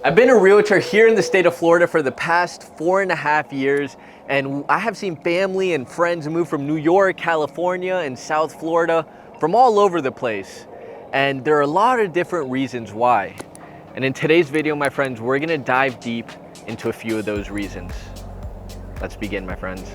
I've been a realtor here in the state of Florida for the past 4.5 years, and I have seen family and friends move from New York, California, and South Florida, from all over the place. And there are a lot of different reasons why. And in today's video, my friends, we're gonna dive deep into a few of those reasons. Let's begin, my friends.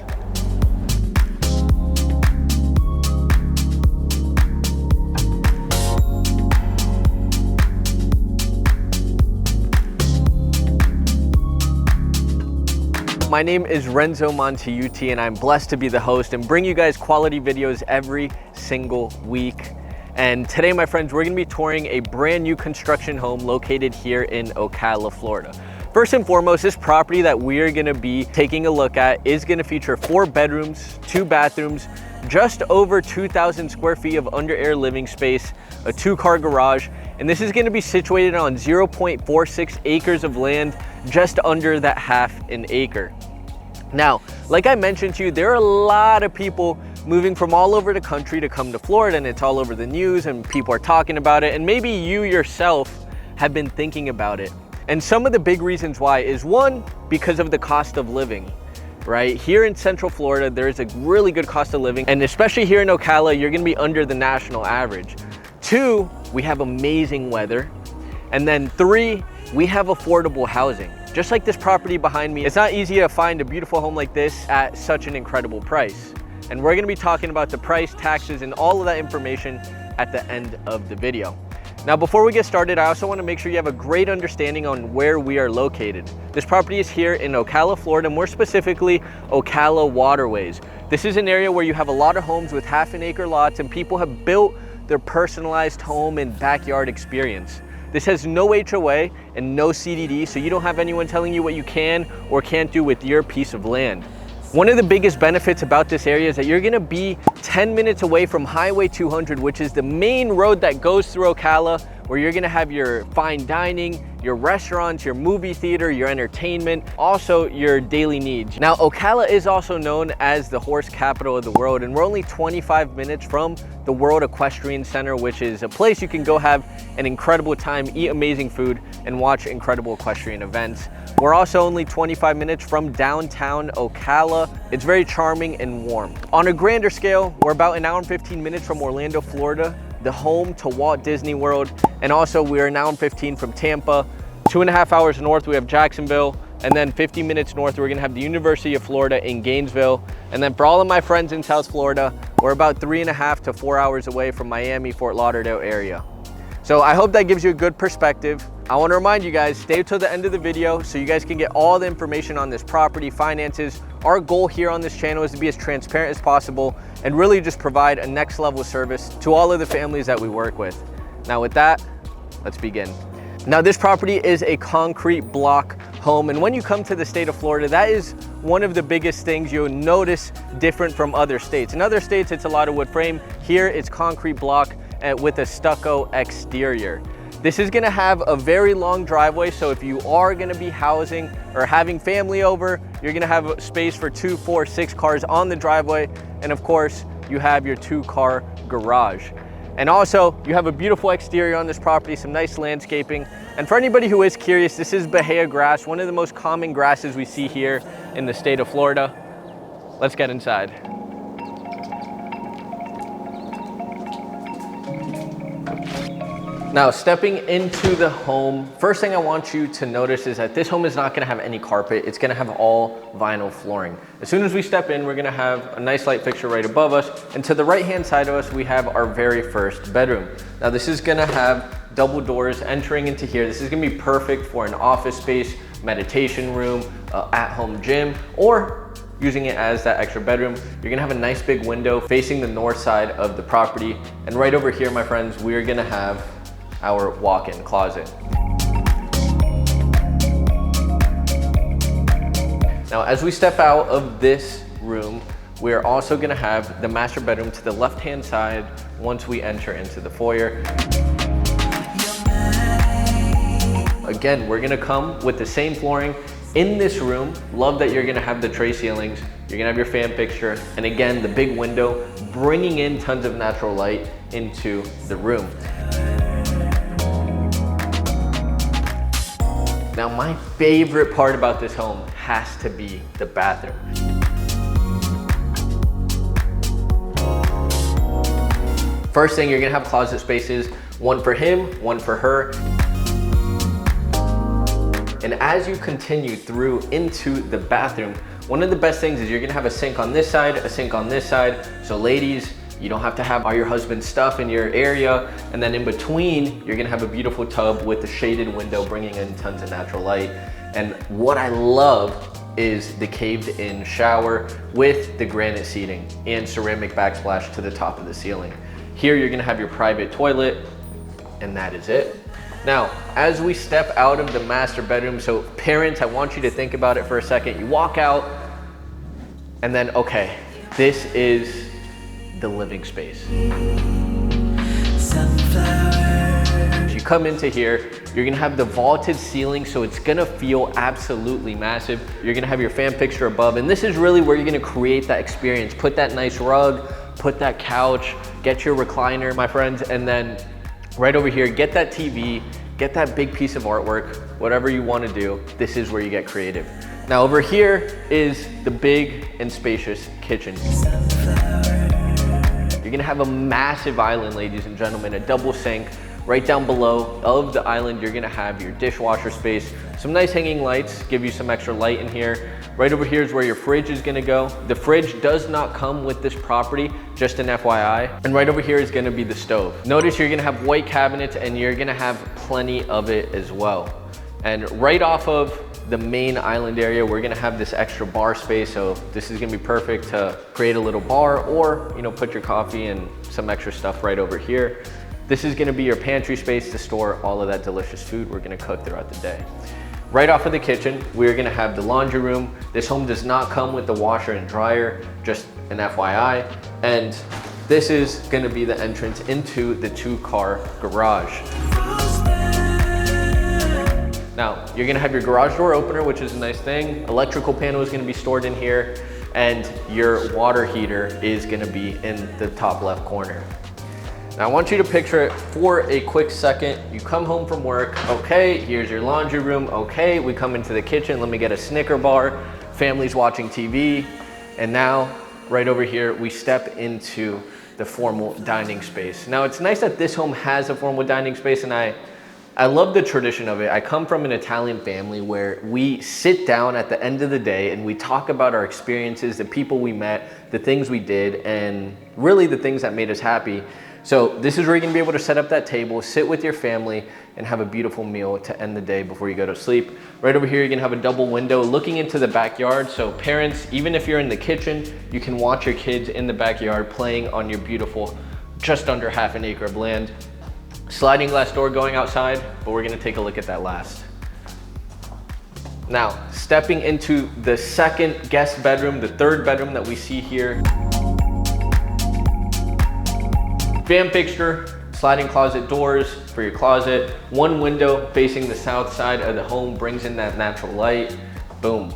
My name is Renzo Montaiuti, and I'm blessed to be the host and bring you guys quality videos every single week. And today, my friends, we're gonna be touring a brand new construction home located here in Ocala, Florida. First and foremost, this property that we're gonna be taking a look at is gonna feature 4 bedrooms, 2 bathrooms, just over 2,000 square feet of under air living space, a 2-car garage, and this is gonna be situated on 0.46 acres of land, just under that half an acre. Now, like I mentioned to you, there are a lot of people moving from all over the country to come to Florida, and it's all over the news and people are talking about it, and maybe you yourself have been thinking about it. And some of the big reasons why is, one, because of the cost of living. Right? Here in Central Florida, there is a really good cost of living, and especially here in Ocala, you're gonna be under the national average. 2, we have amazing weather. And then 3, we have affordable housing. Just like this property behind me, it's not easy to find a beautiful home like this at such an incredible price. And we're gonna be talking about the price, taxes, and all of that information at the end of the video. Now, before we get started, I also want to make sure you have a great understanding on where we are located. This property is here in Ocala, Florida, more specifically Ocala Waterways. This is an area where you have a lot of homes with half-an-acre lots, and people have built their personalized home and backyard experience. This has no HOA and no CDD, so you don't have anyone telling you what you can or can't do with your piece of land. One of the biggest benefits about this area is that you're gonna be 10 minutes away from Highway 200, which is the main road that goes through Ocala, where you're gonna have your fine dining, your restaurants, your movie theater, your entertainment, also your daily needs. Now, Ocala is also known as the horse capital of the world, and we're only 25 minutes from the World Equestrian Center, which is a place you can go have an incredible time, eat amazing food, and watch incredible equestrian events. We're also only 25 minutes from downtown Ocala. It's very charming and warm. On a grander scale, we're about 1 hour and 15 minutes from Orlando, Florida, the home to Walt Disney World. And also we're 1 hour and 15 from Tampa. 2.5 hours north, we have Jacksonville. And then 50 minutes north, we're gonna have the University of Florida in Gainesville. And then for all of my friends in South Florida, we're about 3.5 to 4 hours away from Miami, Fort Lauderdale area. So I hope that gives you a good perspective. I want to remind you guys, stay till the end of the video so you guys can get all the information on this property, finances. Our goal here on this channel is to be as transparent as possible and really just provide a next level service to all of the families that we work with. Now with that, let's begin. Now this property is a concrete block home, and when you come to the state of Florida, that is one of the biggest things you'll notice different from other states. In other states, it's a lot of wood frame. Here, it's concrete block with a stucco exterior. This is gonna have a very long driveway, so if you are gonna be housing or having family over, you're gonna have space for 2, 4, 6 cars on the driveway, and of course, you have your 2-car garage. And also, you have a beautiful exterior on this property, some nice landscaping. And for anybody who is curious, this is Bahia grass, one of the most common grasses we see here in the state of Florida. Let's get inside. Now, stepping into the home, first thing I want you to notice is that this home is not gonna have any carpet. It's gonna have all vinyl flooring. As soon as we step in, we're gonna have a nice light fixture right above us. And to the right-hand side of us, we have our very first bedroom. Now, this is gonna have double doors entering into here. This is gonna be perfect for an office space, meditation room, at-home gym, or using it as that extra bedroom. You're gonna have a nice big window facing the north side of the property. And right over here, my friends, we're gonna have our walk-in closet. Now, as we step out of this room, we're also gonna have the master bedroom to the left-hand side once we enter into the foyer. Again, we're gonna come with the same flooring in this room. Love that you're gonna have the tray ceilings, you're gonna have your fan fixture, and again, the big window, bringing in tons of natural light into the room. Now, my favorite part about this home has to be the bathroom. First thing, you're gonna have closet spaces, one for him, one for her. And as you continue through into the bathroom, one of the best things is you're gonna have a sink on this side, a sink on this side. So ladies, you don't have to have all your husband's stuff in your area. And then in between, you're gonna have a beautiful tub with a shaded window, bringing in tons of natural light. And what I love is the caved in shower with the granite seating and ceramic backsplash to the top of the ceiling. Here, you're gonna have your private toilet, and that is it. Now, as we step out of the master bedroom, so parents, I want you to think about it for a second. You walk out, and then, okay, this is the living space. As you come into here, you're gonna have the vaulted ceiling, so it's gonna feel absolutely massive. You're gonna have your fan fixture above, and this is really where you're gonna create that experience. Put that nice rug, put that couch, get your recliner, my friends, and then right over here, get that TV, get that big piece of artwork, whatever you wanna do, this is where you get creative. Now over here is the big and spacious kitchen. You're gonna have a massive island, ladies and gentlemen, a double sink. Right down below of the island, you're gonna have your dishwasher space, some nice hanging lights, give you some extra light in here. Right over here is where your fridge is gonna go. The fridge does not come with this property, just an FYI. And right over here is gonna be the stove. Notice you're gonna have white cabinets and you're gonna have plenty of it as well. And right off of the main island area, we're gonna have this extra bar space. So this is gonna be perfect to create a little bar or, you know, put your coffee and some extra stuff right over here. This is gonna be your pantry space to store all of that delicious food we're gonna cook throughout the day. Right off of the kitchen, we're gonna have the laundry room. This home does not come with the washer and dryer, just an FYI. And this is gonna be the entrance into the 2-car garage. Now, you're gonna have your garage door opener, which is a nice thing. Electrical panel is gonna be stored in here, and your water heater is gonna be in the top left corner. Now I want you to picture it for a quick second. You come home from work, okay, here's your laundry room, okay, we come into the kitchen, let me get a Snicker bar, family's watching TV, and now, right over here, we step into the formal dining space. Now it's nice that this home has a formal dining space, and I love the tradition of it. I come from an Italian family where we sit down at the end of the day and we talk about our experiences, the people we met, the things we did, and really the things that made us happy. So this is where you're gonna be able to set up that table, sit with your family, and have a beautiful meal to end the day before you go to sleep. Right over here, you're gonna have a double window looking into the backyard. So parents, even if you're in the kitchen, you can watch your kids in the backyard playing on your beautiful, just under half an acre of land. Sliding glass door going outside, but we're gonna take a look at that last. Now, stepping into the second guest bedroom, the third bedroom that we see here. Fan fixture, sliding closet doors for your closet. One window facing the south side of the home brings in that natural light. Boom.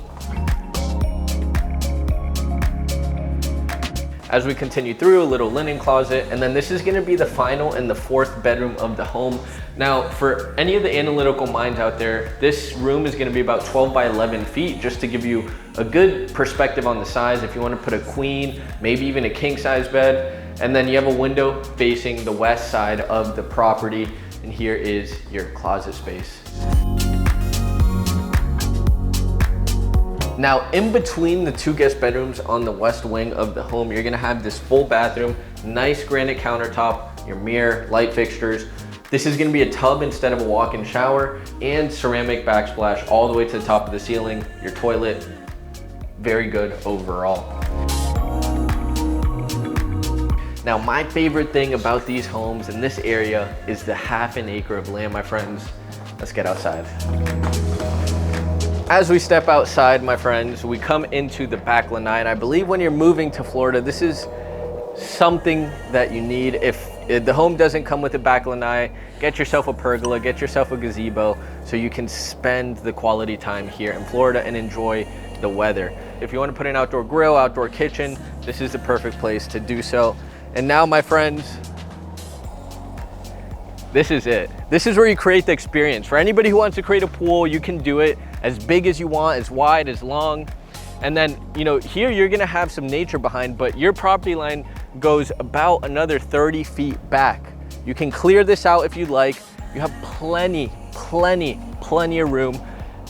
As we continue through, a little linen closet, and then this is gonna be the final and the fourth bedroom of the home. Now, for any of the analytical minds out there, this room is gonna be about 12 by 11 feet, just to give you a good perspective on the size. If you wanna put a queen, maybe even a king size bed, and then you have a window facing the west side of the property, and here is your closet space. Now, in between the 2 guest bedrooms on the west wing of the home, you're gonna have this full bathroom, nice granite countertop, your mirror, light fixtures. This is gonna be a tub instead of a walk-in shower, and ceramic backsplash all the way to the top of the ceiling, your toilet. Very good overall. Now, my favorite thing about these homes in this area is the half an acre of land, my friends. Let's get outside. As we step outside, my friends, we come into the back lanai, and I believe when you're moving to Florida, this is something that you need. If the home doesn't come with a back lanai, get yourself a pergola, get yourself a gazebo, so you can spend the quality time here in Florida and enjoy the weather. If you want to put an outdoor grill, outdoor kitchen, this is the perfect place to do so. And now, my friends, this is it. This is where you create the experience. For anybody who wants to create a pool, you can do it as big as you want, as wide, as long. And then, you know, here you're gonna have some nature behind, but your property line goes about another 30 feet back. You can clear this out if you'd like. You have plenty of room.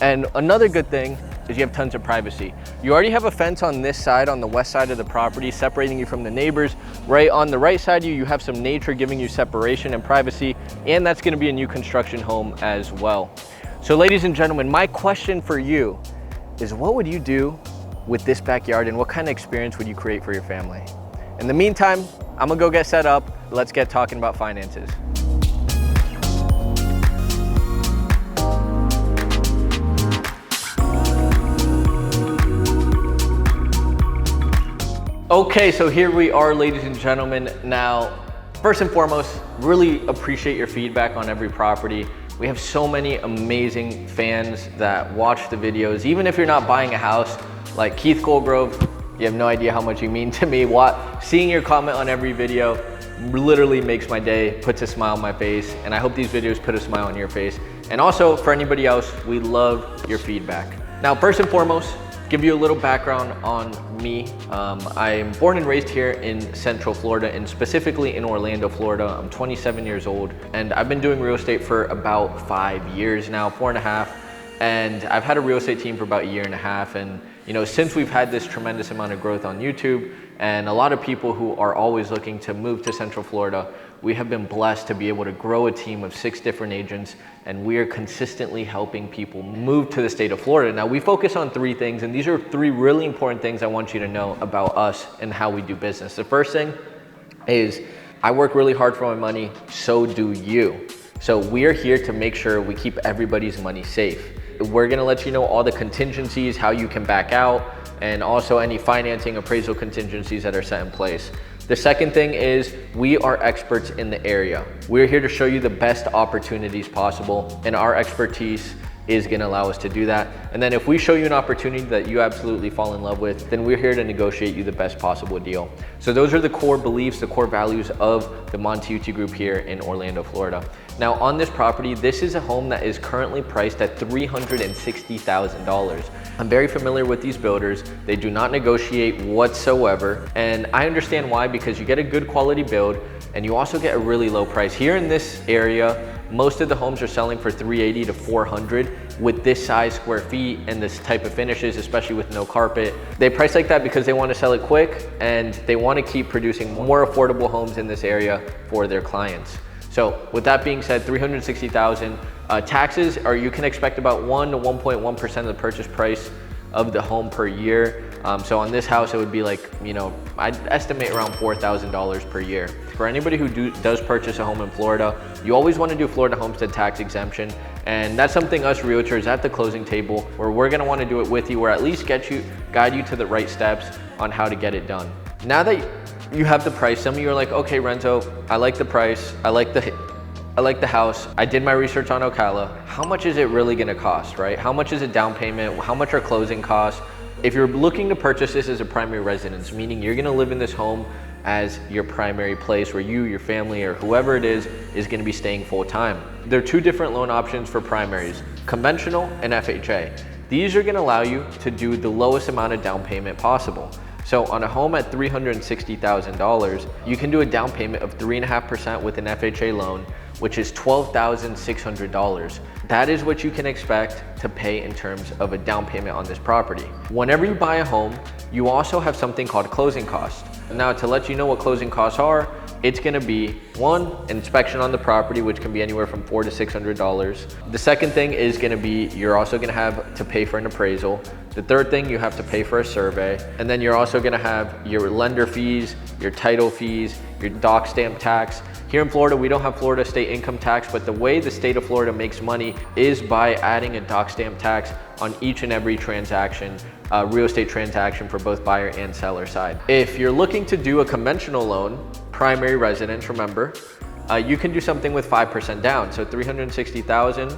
And another good thing is you have tons of privacy. You already have a fence on this side, on the west side of the property, separating you from the neighbors. Right on the right side of you have some nature giving you separation and privacy, and that's gonna be a new construction home as well. So ladies and gentlemen, my question for you is, what would you do with this backyard and what kind of experience would you create for your family? In the meantime, I'm gonna go get set up. Let's get talking about finances. Okay, so here we are, ladies and gentlemen. Now, first and foremost, really appreciate your feedback on every property. We have so many amazing fans that watch the videos. Even if you're not buying a house, like Keith Goldgrove, you have no idea how much you mean to me. Seeing your comment on every video literally makes my day, puts a smile on my face, and I hope these videos put a smile on your face. And also, for anybody else, we love your feedback. Now, first and foremost, give you a little background on me. I'm born and raised here in Central Florida, and specifically in Orlando, Florida. I'm 27 years old, and I've been doing real estate for about 5 years now, 4.5. And I've had a real estate team for about 1.5 years. And you know, since we've had this tremendous amount of growth on YouTube, and a lot of people who are always looking to move to Central Florida, we have been blessed to be able to grow a team of 6 different agents, and we are consistently helping people move to the state of Florida. Now, we focus on 3 things, and these are 3 really important things I want you to know about us and how we do business. The first thing is I work really hard for my money, so do you. So we are here to make sure we keep everybody's money safe. We're gonna let you know all the contingencies, how you can back out, and also any financing appraisal contingencies that are set in place. The second thing is we are experts in the area. We're here to show you the best opportunities possible, and our expertise is gonna allow us to do that. And then if we show you an opportunity that you absolutely fall in love with, then we're here to negotiate you the best possible deal. So those are the core beliefs, the core values of the Montaiuti Group here in Orlando, Florida. Now on this property, this is a home that is currently priced at $360,000. I'm very familiar with these builders. They do not negotiate whatsoever. And I understand why, because you get a good quality build and you also get a really low price. Here in this area, most of the homes are selling for $380 to $400 with this size square feet and this type of finishes, especially with no carpet. They price like that because they want to sell it quick and they want to keep producing more affordable homes in this area for their clients. So with that being said, $360,000. Taxes are, you can expect about 1 to 1.1% of the purchase price of the home per year. So on this house, it would be like, you know, I'd estimate around $4,000 per year. For anybody who does purchase a home in Florida, you always want to do Florida homestead tax exemption. And that's something us realtors at the closing table, where we're going to want to do it with you, or at least guide you to the right steps on how to get it done. Now that you have the price, some of you are like, okay, Renzo, I like the price. I like the house. I did my research on Ocala. How much is it really going to cost, right? How much is a down payment? How much are closing costs? If you're looking to purchase this as a primary residence, meaning you're going to live in this home as your primary place where you, your family, or whoever it is going to be staying full time. There are 2 different loan options for primaries, conventional and FHA. These are going to allow you to do the lowest amount of down payment possible. So on a home at $360,000, you can do a down payment of 3.5% with an FHA loan, which is $12,600. That is what you can expect to pay in terms of a down payment on this property. Whenever you buy a home, you also have something called closing costs. Now, to let you know what closing costs are, it's gonna be 1, inspection on the property, which can be anywhere from $400 to $600. The second thing is gonna be, you're also gonna have to pay for an appraisal. The third thing, you have to pay for a survey. And then you're also gonna have your lender fees, your title fees, your dock stamp tax. Here in Florida, we don't have Florida state income tax, but the way the state of Florida makes money is by adding a dock stamp tax on each and every transaction, real estate transaction for both buyer and seller side. If you're looking to do a conventional loan, primary residence, remember, you can do something with 5% down. So $360,000,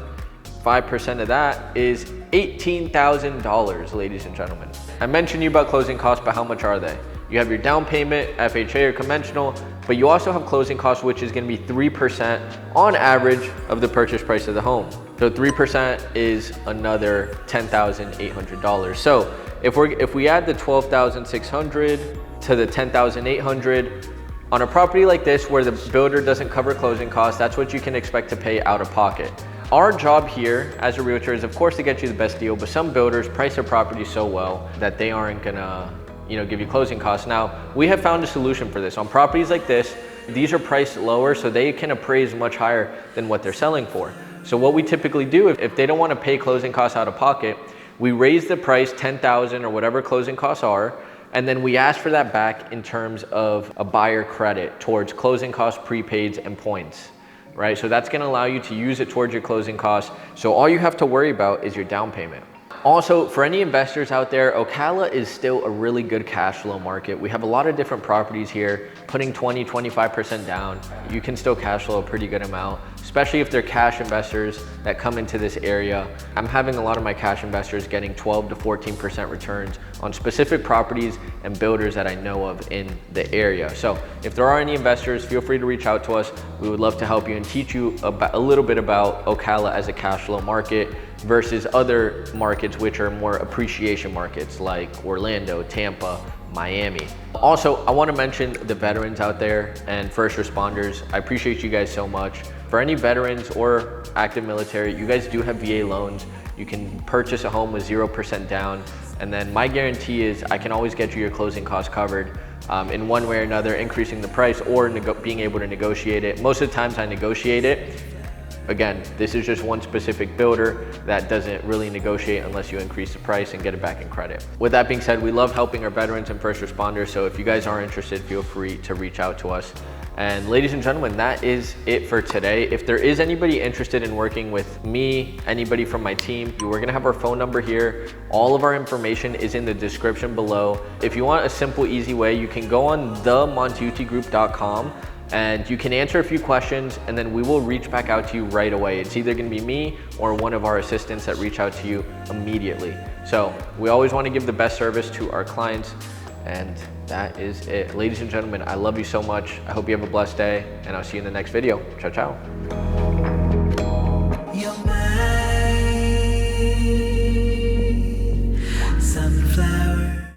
5% of that is $18,000, ladies and gentlemen. I mentioned you about closing costs, but how much are they? You have your down payment, FHA or conventional, but you also have closing costs, which is gonna be 3% on average of the purchase price of the home. So 3% is another $10,800. So if we add the $12,600 to the $10,800, on a property like this where the builder doesn't cover closing costs, that's what you can expect to pay out of pocket. Our job here as a realtor is of course to get you the best deal, but some builders price their property so well that they aren't gonna give you closing costs. Now, we have found a solution for this. On properties like this, these are priced lower so they can appraise much higher than what they're selling for. So what we typically do, if they don't wanna pay closing costs out of pocket, we raise the price 10,000 or whatever closing costs are, and then we ask for that back in terms of a buyer credit towards closing costs, prepaids, and points, right? So that's gonna allow you to use it towards your closing costs. So all you have to worry about is your down payment. Also, for any investors out there, Ocala is still a really good cash flow market. We have a lot of different properties here. Putting 20, 25% down, you can still cash flow a pretty good amount, especially if they're cash investors that come into this area. I'm having a lot of my cash investors getting 12 to 14% returns on specific properties and builders that I know of in the area. So if there are any investors, feel free to reach out to us. We would love to help you and teach you a little bit about Ocala as a cash flow market versus other markets which are more appreciation markets like Orlando, Tampa, Miami. Also, I want to mention the veterans out there and first responders. I appreciate you guys so much. For any veterans or active military, you guys do have VA loans. You can purchase a home with 0% down. And then my guarantee is I can always get you your closing costs covered in one way or another, increasing the price or being able to negotiate it. Most of the times I negotiate it. Again, this is just one specific builder that doesn't really negotiate unless you increase the price and get it back in credit. With that being said, we love helping our veterans and first responders. So if you guys are interested, feel free to reach out to us. And ladies and gentlemen, that is it for today. If there is anybody interested in working with me, anybody from my team, we're gonna have our phone number here. All of our information is in the description below. If you want a simple, easy way, you can go on themontaiutigroup.com and you can answer a few questions and then we will reach back out to you right away. It's either gonna be me or one of our assistants that reach out to you immediately. So we always wanna give the best service to our clients, and that is it. Ladies and gentlemen, I love you so much. I hope you have a blessed day and I'll see you in the next video. Ciao, ciao.